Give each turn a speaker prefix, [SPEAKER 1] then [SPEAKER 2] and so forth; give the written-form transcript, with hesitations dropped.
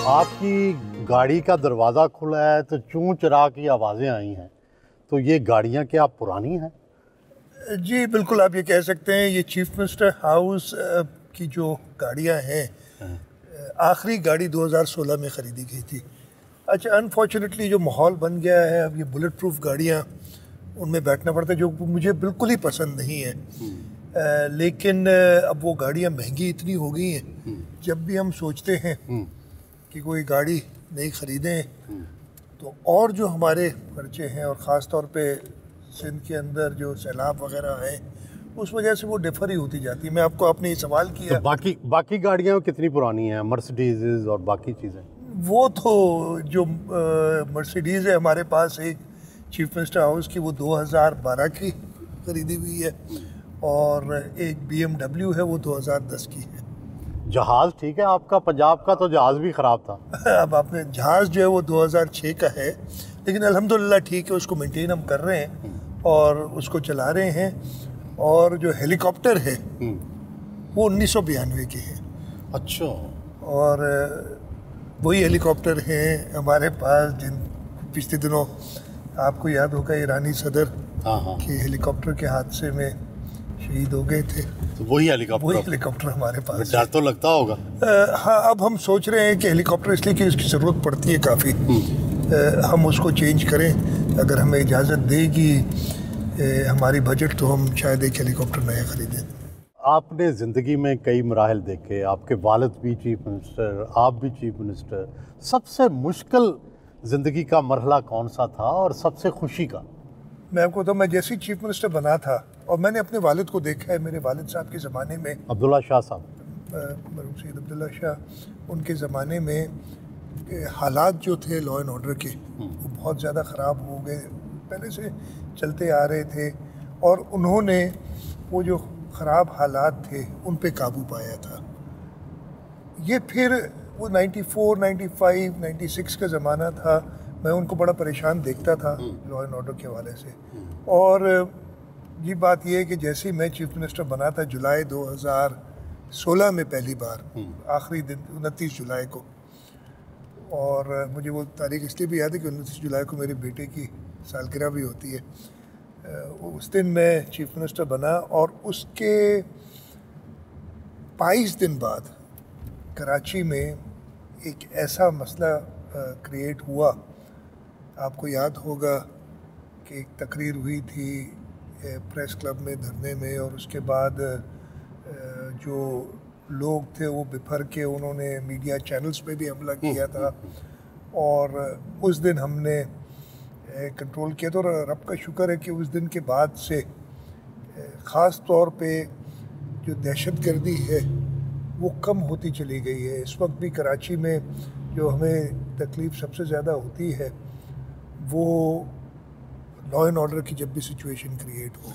[SPEAKER 1] आपकी गाड़ी का दरवाज़ा खुला है तो चूं चरा की आवाज़ें आई हैं, तो ये गाड़ियाँ क्या पुरानी हैं?
[SPEAKER 2] जी बिल्कुल, आप ये कह सकते हैं। ये चीफ मिनिस्टर हाउस की जो गाड़ियाँ हैं, आखिरी गाड़ी 2016 में ख़रीदी गई थी। अच्छा, अनफॉर्चुनेटली जो माहौल बन गया है, अब ये बुलेट प्रूफ गाड़ियाँ, उनमें बैठना पड़ता है, जो मुझे बिल्कुल ही पसंद नहीं है। लेकिन अब वो गाड़ियाँ महंगी इतनी हो गई हैं, जब भी हम सोचते हैं कि कोई गाड़ी नहीं ख़रीदें, तो और जो हमारे खर्चे हैं, और ख़ास तौर पे सिंध के अंदर जो सैलाब वगैरह है, उस वजह से वो डिफर ही होती जाती है। मैं आपने ये सवाल किया,
[SPEAKER 1] तो बाकी गाड़ियाँ कितनी पुरानी हैं, मर्सिडीज़ और बाकी चीज़ें?
[SPEAKER 2] वो तो जो मर्सिडीज़ है हमारे पास एक चीफ मिनिस्टर हाउस की, वो 2012 की खरीदी हुई है, और एक BMW है, वो 2010 की है।
[SPEAKER 1] जहाज़ ठीक है आपका? पंजाब का तो जहाज़ भी ख़राब था।
[SPEAKER 2] अब आपने जहाज़ जो है वो 2006 का है, लेकिन अल्हम्दुलिल्लाह ठीक है, उसको मेंटेन हम कर रहे हैं और उसको चला रहे हैं। और जो हेलीकॉप्टर है वो 1992 के हैं।
[SPEAKER 1] अच्छा।
[SPEAKER 2] और वही हेलीकॉप्टर हैं हमारे पास जिन पिछले दिनों आपको याद होगा ईरानी सदर के हेलीकॉप्टर के हादसे में शहीद हो गए थे।
[SPEAKER 1] तो वही हेलीकॉप्टर
[SPEAKER 2] हमारे पास।
[SPEAKER 1] डर तो लगता होगा।
[SPEAKER 2] हाँ, अब हम सोच रहे हैं कि हेलीकॉप्टर, इसलिए कि उसकी ज़रूरत पड़ती है काफ़ी, हम उसको चेंज करें। अगर हमें इजाज़त देगी हमारी बजट, तो हम शायद एक हेलीकॉप्टर नया ख़रीदें।
[SPEAKER 1] आपने ज़िंदगी में कई मराहल देखे, आपके वालिद भी चीफ मिनिस्टर, आप भी चीफ मिनिस्टर। सबसे मुश्किल ज़िंदगी का मरहला कौन सा था और सबसे खुशी का?
[SPEAKER 2] मैं आपको तो, मैं जैसे ही चीफ मिनिस्टर बना था, और मैंने अपने वालिद को देखा है, मेरे वालिद साहब के ज़माने में,
[SPEAKER 1] अब्दुल्ला शाह साहब,
[SPEAKER 2] मरहूम सैयद अब्दुल्ला शाह, उनके ज़माने में हालात जो थे लॉ एंड ऑर्डर के, वो बहुत ज़्यादा ख़राब हो गए, पहले से चलते आ रहे थे, और उन्होंने वो जो ख़राब हालात थे उन पे काबू पाया था। ये फिर वो 94, 95, 96 का ज़माना था। मैं उनको बड़ा परेशान देखता था लॉ एंड ऑर्डर के हवाले से। और ये बात ये है कि जैसे ही मैं चीफ मिनिस्टर बना था, जुलाई 2016 में पहली बार, आखिरी दिन 29 जुलाई को, और मुझे वो तारीख इसलिए भी याद है कि 29 जुलाई को मेरे बेटे की सालगिरह भी होती है। उस दिन मैं चीफ मिनिस्टर बना, और उसके 22 दिन बाद कराची में एक ऐसा मसला क्रिएट हुआ। आपको याद होगा कि एक तकरीर हुई थी प्रेस क्लब में धरने में, और उसके बाद जो लोग थे वो बिफर के उन्होंने मीडिया चैनल्स पे भी हमला किया था, और उस दिन हमने कंट्रोल किया था। और रब का शुक्र है कि उस दिन के बाद से ख़ास तौर पे जो दहशतगर्दी है वो कम होती चली गई है। इस वक्त भी कराची में जो हमें तकलीफ़ सबसे ज़्यादा होती है वो लॉ एंड ऑर्डर की जब भी सिचुएशन क्रिएट हो।